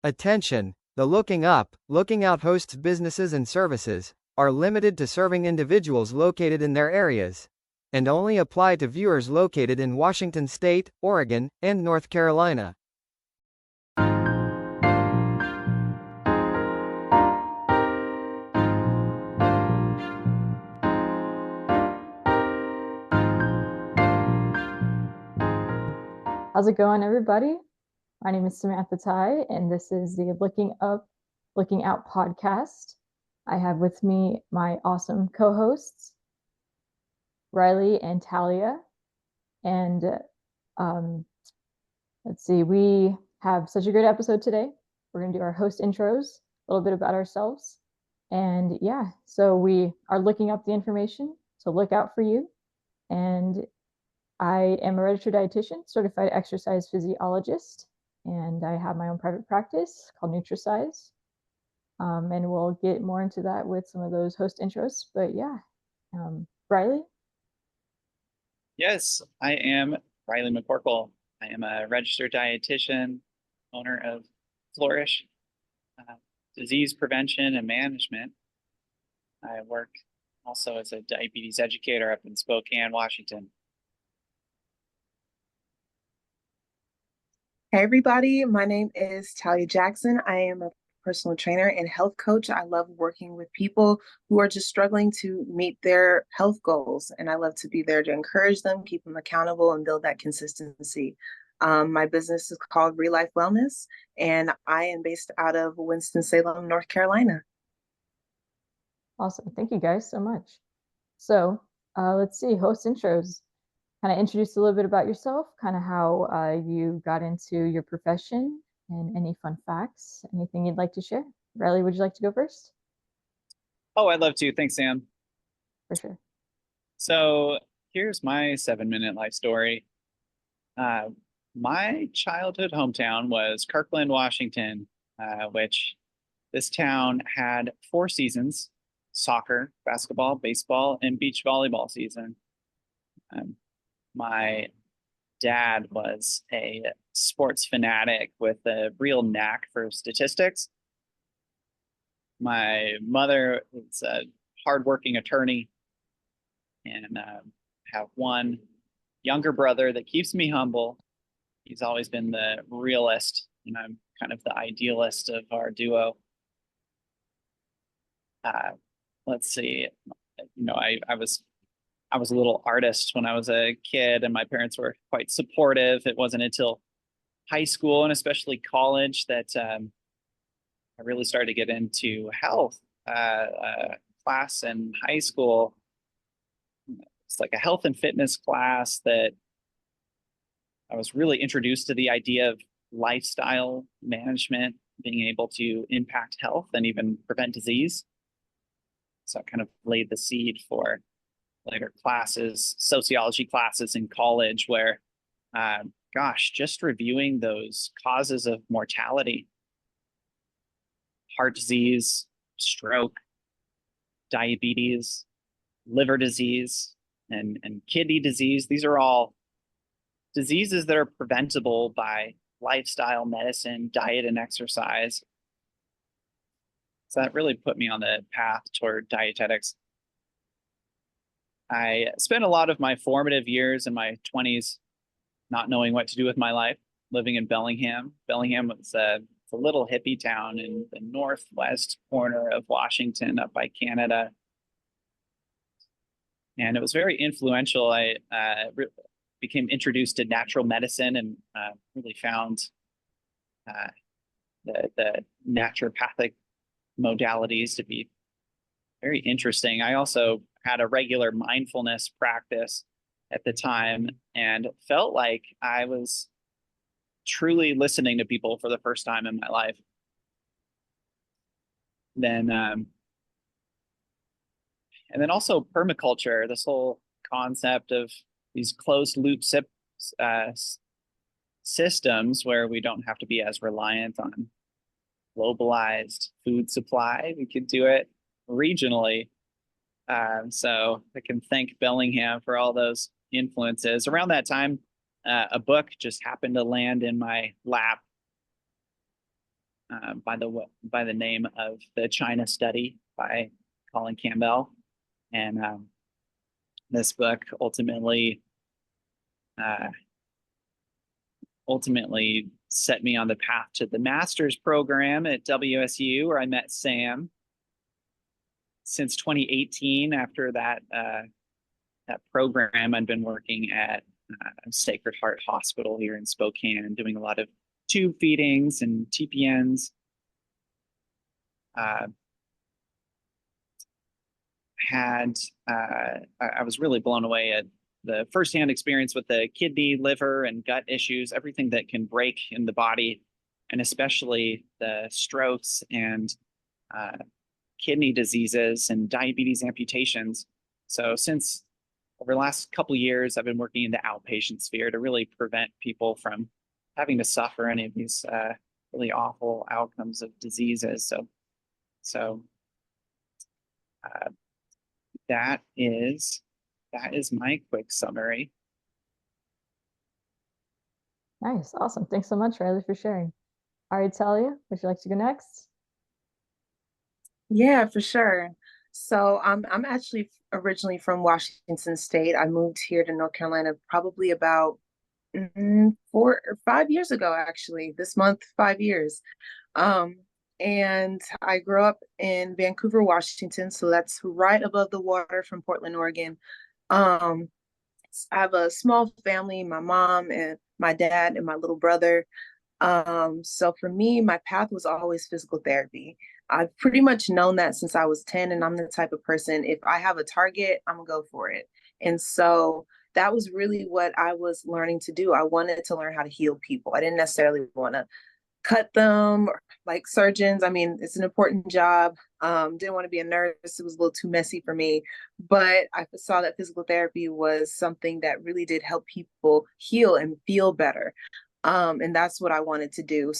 Attention! The Looking Up, Looking Out hosts businesses and services are limited to serving individuals located in their areas and only apply to viewers located in Washington State, Oregon, and North Carolina. How's it going, everybody? My name is Samantha, and this is the Looking Up, Looking Out podcast. I have with me my awesome co-hosts, Riley and Talya. And let's see, we have such a great episode today. We're going to do our host intros, a little bit about ourselves. And yeah, so we are looking up the information to look out for you. And I am a registered dietitian, certified exercise physiologist, and I have my own private practice called Nutri-Cise. And we'll get more into that with some of those host intros. But yeah, Riley? Yes, I am Riley McCorkle. I am a registered dietitian, owner of Flourish, disease prevention and management. I work also as a diabetes educator up in Spokane, Washington. Hey everybody, my name is Talya Jackson. I am a personal trainer and health coach. I love working with people who are just struggling to meet their health goals, and I love to be there to encourage them, keep them accountable, and build that consistency. My business is called Real Life Wellness, and I am based out of Winston-Salem, North Carolina. Awesome. Thank you guys so much. So let's see, host intros. Kind of introduce a little bit about yourself, kind of how you got into your profession, and any fun facts, anything you'd like to share. Riley, would you like to go first? Oh, I'd love to. Thanks, Sam. For sure. So here's my 7-minute life story. My childhood hometown was Kirkland, Washington, which this town had 4 seasons: soccer, basketball, baseball, and beach volleyball season. My dad was a sports fanatic with a real knack for statistics. My mother is a hardworking attorney, and have one younger brother that keeps me humble. He's always been the realist, and I'm kind of the idealist of our duo. Let's see, I was a little artist when I was a kid, and my parents were quite supportive. It wasn't until high school and especially college that I really started to get into health. Class in high school, it's like a health and fitness class that I was really introduced to the idea of lifestyle management, being able to impact health and even prevent disease. So it kind of laid the seed for later classes, sociology classes in college, where, just reviewing those causes of mortality, heart disease, stroke, diabetes, liver disease, and kidney disease. These are all diseases that are preventable by lifestyle medicine, diet, and exercise. So that really put me on the path toward dietetics. I spent a lot of my formative years in my 20s not knowing what to do with my life, living in Bellingham. Bellingham was a little hippie town in the northwest corner of Washington, up by Canada. And it was very influential. I became introduced to natural medicine and really found the naturopathic modalities to be very interesting. I also had a regular mindfulness practice at the time and felt like I was truly listening to people for the first time in my life. Then, and then also permaculture, this whole concept of these closed loop systems where we don't have to be as reliant on globalized food supply. We could do it regionally. So I can thank Bellingham for all those influences. Around that time, a book just happened to land in my lap. by the name of the China Study by Colin Campbell. And this book ultimately set me on the path to the master's program at WSU, where I met Sam. Since 2018, after that program, I've been working at Sacred Heart Hospital here in Spokane, doing a lot of tube feedings and TPNs. I was really blown away at the firsthand experience with the kidney, liver, and gut issues, everything that can break in the body, and especially the strokes and kidney diseases and diabetes amputations. So since over the last couple of years, I've been working in the outpatient sphere to really prevent people from having to suffer any of these really awful outcomes of diseases. So that is my quick summary. Nice. Awesome. Thanks so much, Riley, for sharing. All right, Talya, would you like to go next? Yeah, for sure. So I'm actually originally from Washington State. I moved here to North Carolina probably about 4 or 5 years ago, actually. This month, 5 years. And I grew up in Vancouver, Washington, so that's right above the water from Portland, Oregon. I have a small family, my mom and my dad and my little brother. So for me, my path was always physical therapy. I've pretty much known that since I was 10, and I'm the type of person, if I have a target, I'm gonna go for it. And so that was really what I was learning to do. I wanted to learn how to heal people. I didn't necessarily want to cut them or like surgeons. I mean, it's an important job. Didn't want to be a nurse. It was a little too messy for me. But I saw that physical therapy was something that really did help people heal and feel better. And that's what I wanted to do.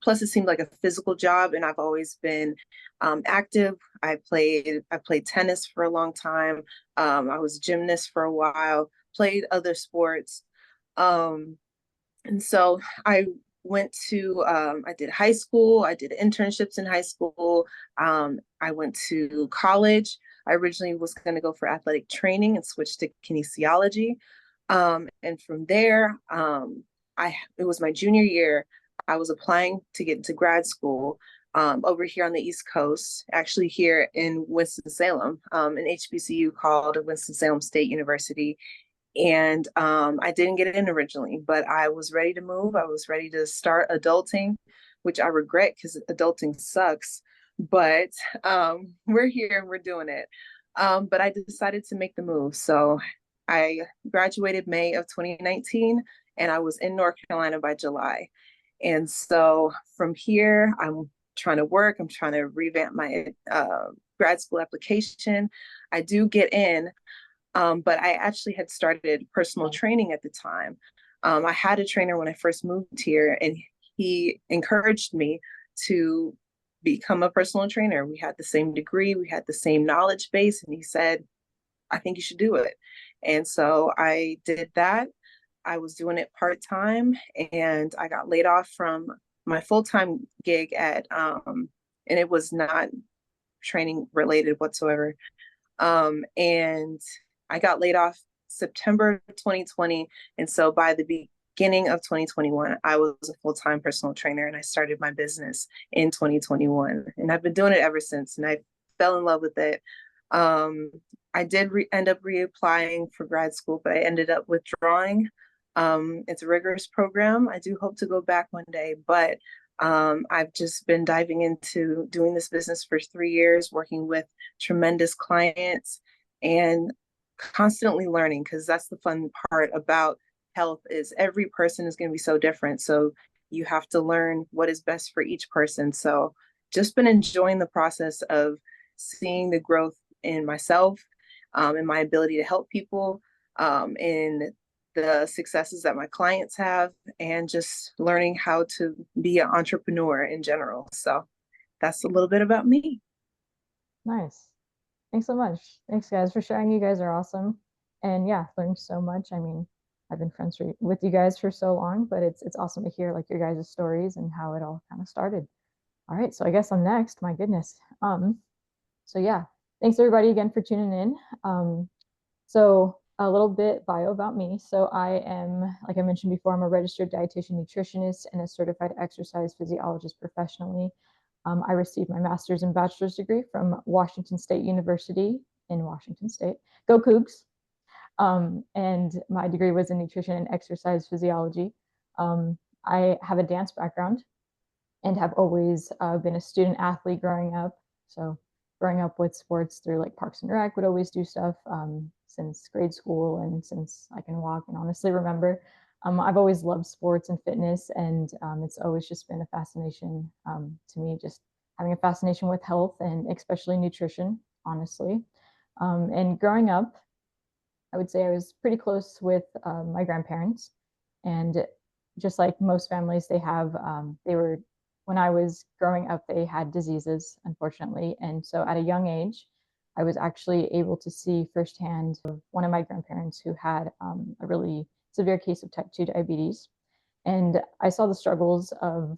Plus, it seemed like a physical job, and I've always been active. I played tennis for a long time. I was a gymnast for a while, played other sports. And so I did high school. I did internships in high school. I went to college. I originally was going to go for athletic training and switched to kinesiology. And from there, it was my junior year. I was applying to get into grad school over here on the East Coast, actually here in Winston-Salem, an HBCU called Winston-Salem State University. And I didn't get it in originally, but I was ready to move. I was ready to start adulting, which I regret because adulting sucks. But we're here and we're doing it. But I decided to make the move. So I graduated May of 2019, and I was in North Carolina by July. And so from here, I'm trying to work. I'm trying to revamp my grad school application. I do get in. But I actually had started personal training at the time. I had a trainer when I first moved here, and he encouraged me to become a personal trainer. We had the same degree, we had the same knowledge base, and he said, I think you should do it. And so I did that. I was doing it part-time, and I got laid off from my full-time gig and it was not training related whatsoever. And I got laid off September 2020. And so by the beginning of 2021, I was a full-time personal trainer, and I started my business in 2021. And I've been doing it ever since, and I fell in love with it. I did end up reapplying for grad school, but I ended up withdrawing. It's a rigorous program. I do hope to go back one day, but I've just been diving into doing this business for 3 years, working with tremendous clients and constantly learning, because that's the fun part about health is every person is going to be so different. So you have to learn what is best for each person. So just been enjoying the process of seeing the growth in myself, and my ability to help people, in the successes that my clients have, and just learning how to be an entrepreneur in general. So that's a little bit about me. Nice. Thanks so much. Thanks, guys, for sharing. You guys are awesome. And yeah, learned so much. I mean, I've been friends with you guys for so long, but it's awesome to hear like your guys' stories and how it all kind of started. All right, so I guess I'm next. My goodness. So yeah, thanks everybody again for tuning in. So a little bit bio about me. So I am, like I mentioned before, I'm a registered dietitian nutritionist and a certified exercise physiologist professionally. I received my master's and bachelor's degree from Washington State University in Washington State. Go Cougs! And my degree was in nutrition and exercise physiology. I have a dance background and have always been a student athlete growing up. So growing up with sports through like Parks and Rec, would always do stuff since grade school and since I can walk and honestly remember. I've always loved sports and fitness, and it's always just been a fascination to me, just having a fascination with health and especially nutrition, honestly. And growing up, I would say I was pretty close with my grandparents, and just like most families, when I was growing up, they had diseases, unfortunately. And so at a young age, I was actually able to see firsthand one of my grandparents who had a really severe case of type 2 diabetes. And I saw the struggles of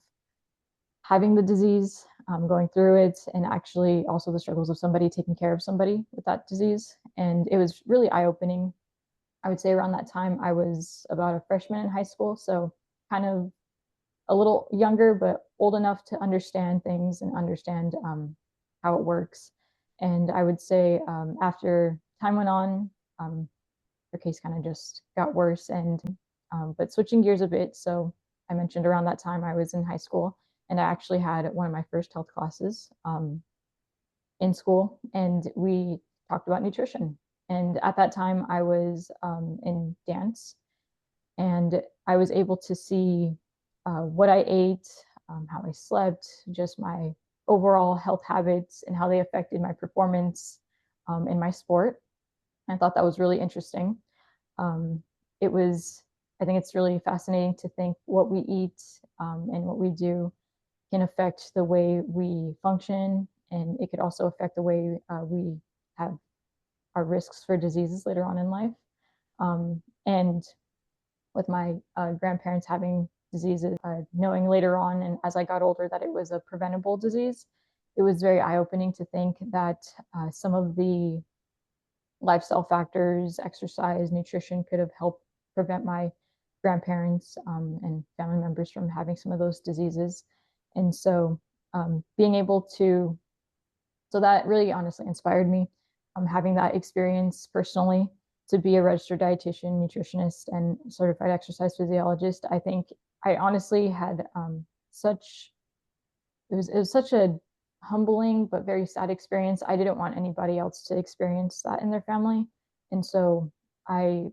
having the disease, going through it, and actually also the struggles of somebody taking care of somebody with that disease. And it was really eye-opening. I would say around that time, I was about a freshman in high school, so kind of a little younger, but old enough to understand things and understand how it works. And I would say after time went on, her case kind of just got worse. And but switching gears a bit, so I mentioned around that time I was in high school, and I actually had one of my first health classes in school, and we talked about nutrition. And at that time, I was in dance, and I was able to see what I ate, how I slept, just my overall health habits and how they affected my performance in my sport. I thought that was really interesting. I think it's really fascinating to think what we eat and what we do can affect the way we function, and it could also affect the way we have our risks for diseases later on in life. And with my grandparents having diseases, knowing later on and as I got older that it was a preventable disease, it was very eye-opening to think that some of the lifestyle factors, exercise, nutrition could have helped prevent my grandparents and family members from having some of those diseases. And so being able to, so that really honestly inspired me, having that experience personally to be a registered dietitian, nutritionist, and certified exercise physiologist. I think I honestly had it was such a humbling but very sad experience. I didn't want anybody else to experience that in their family. And so I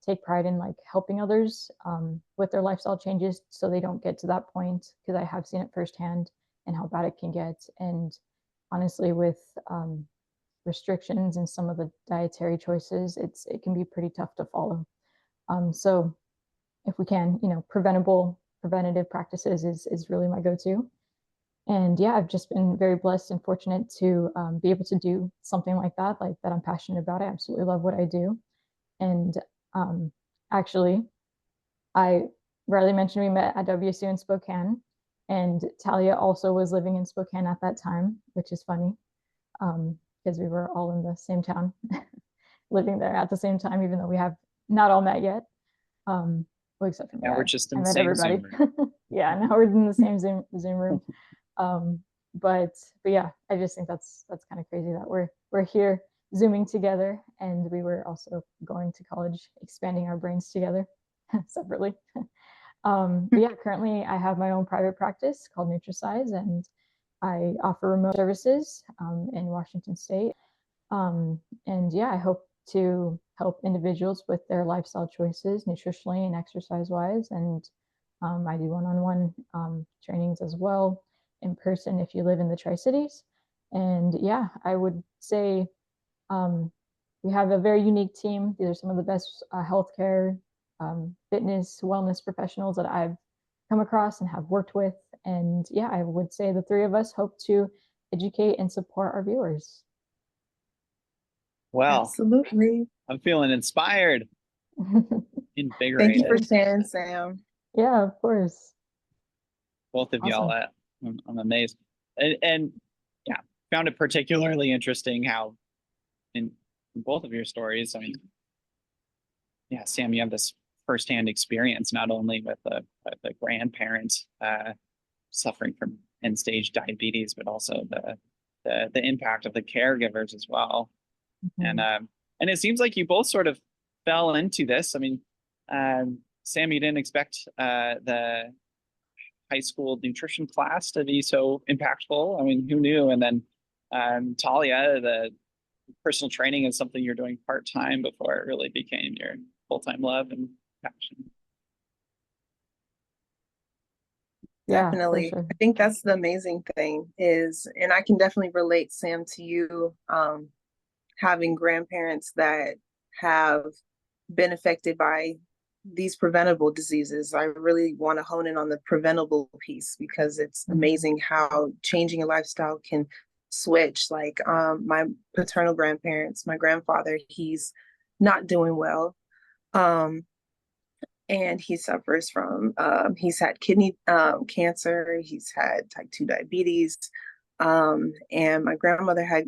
take pride in like helping others with their lifestyle changes so they don't get to that point, because I have seen it firsthand and how bad it can get. And honestly, with restrictions and some of the dietary choices, it can be pretty tough to follow. So if we can, preventative practices is really my go-to. And yeah, I've just been very blessed and fortunate to be able to do something like that I'm passionate about. I absolutely love what I do. And actually, Riley mentioned we met at WSU in Spokane, and Talya also was living in Spokane at that time, which is funny because we were all in the same town, living there at the same time, even though we have not all met yet. Well, except for me. Yeah, we're just in I the met same everybody. Zoom room. Yeah, now we're in the same Zoom room. But yeah, I just think that's kind of crazy that we're here Zooming together, and we were also going to college, expanding our brains together separately. But yeah, currently I have my own private practice called Nutri-Cise, and I offer remote services in Washington State. And yeah, I hope to help individuals with their lifestyle choices, nutritionally and exercise-wise. And I do one-on-one trainings as well in person if you live in the Tri-Cities. And yeah, I would say we have a very unique team. These are some of the best healthcare, fitness, wellness professionals that I've come across and have worked with. And yeah, I would say the three of us hope to educate and support our viewers. Well, Absolutely. I'm feeling inspired. invigorated. Thank you for sharing, Sam. Yeah, of course. Both of y'all. I'm amazed. And yeah, found it particularly interesting how in both of your stories, I mean, yeah, Sam, you have this firsthand experience, not only with the grandparents suffering from end-stage diabetes, but also the impact of the caregivers as well. And it seems like you both sort of fell into this. I mean, Sam, you didn't expect the high school nutrition class to be so impactful. I mean, who knew? And then Talya, the personal training is something you're doing part-time before it really became your full-time love and passion. Yeah, Definitely. sure. I think that's the amazing thing is, and I can definitely relate, Sam, to you having grandparents that have been affected by these preventable diseases. I really want to hone in on the preventable piece because it's amazing how changing a lifestyle can switch. Like my paternal grandparents, my grandfather, he's not doing well. And he suffers from, he's had kidney cancer, he's had type 2 diabetes, and my grandmother had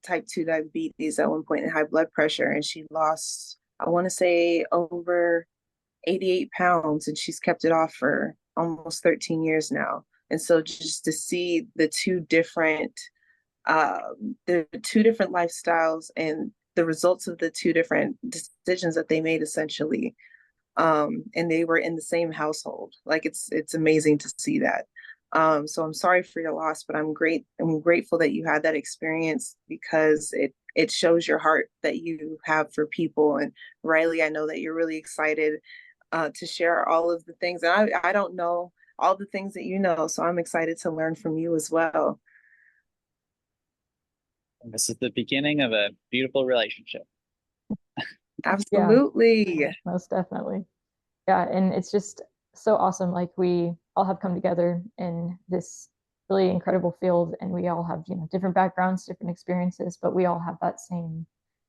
type 2 diabetes at one point and high blood pressure, and she lost, I want to say, over 88 pounds, and she's kept it off for almost 13 years now. And so just to see the two different lifestyles and the results of the two different decisions that they made essentially, and they were in the same household. Like it's amazing to see that. So I'm sorry for your loss, but I'm grateful that you had that experience because it shows your heart that you have for people. And Riley, I know that you're really excited to share all of the things. And I don't know all the things that you know, so I'm excited to learn from you as well. And this is the beginning of a beautiful relationship. Absolutely. Yeah, most definitely. Yeah, and it's just so awesome. Like we all have come together in this really incredible field, and we all have, different backgrounds, different experiences, but we all have that same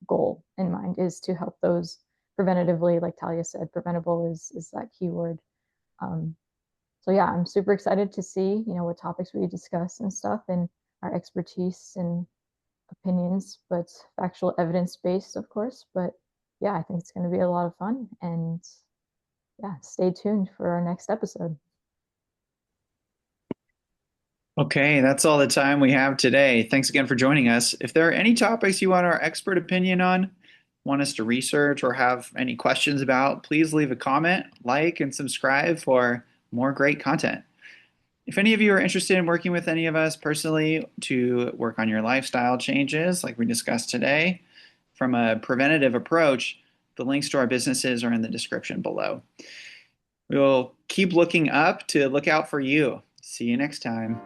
goal in mind, is to help those preventatively. Like Talya said, preventable is that key word. So yeah, I'm super excited to see, what topics we discuss and stuff, and our expertise and opinions, but factual evidence-based, of course. But yeah, I think it's going to be a lot of fun, and yeah, stay tuned for our next episode. Okay, that's all the time we have today. Thanks again for joining us. If there are any topics you want our expert opinion on, want us to research, or have any questions about, please leave a comment, like, and subscribe for more great content. If any of you are interested in working with any of us personally to work on your lifestyle changes like we discussed today from a preventative approach, the links to our businesses are in the description below. We will keep looking up to look out for you. See you next time.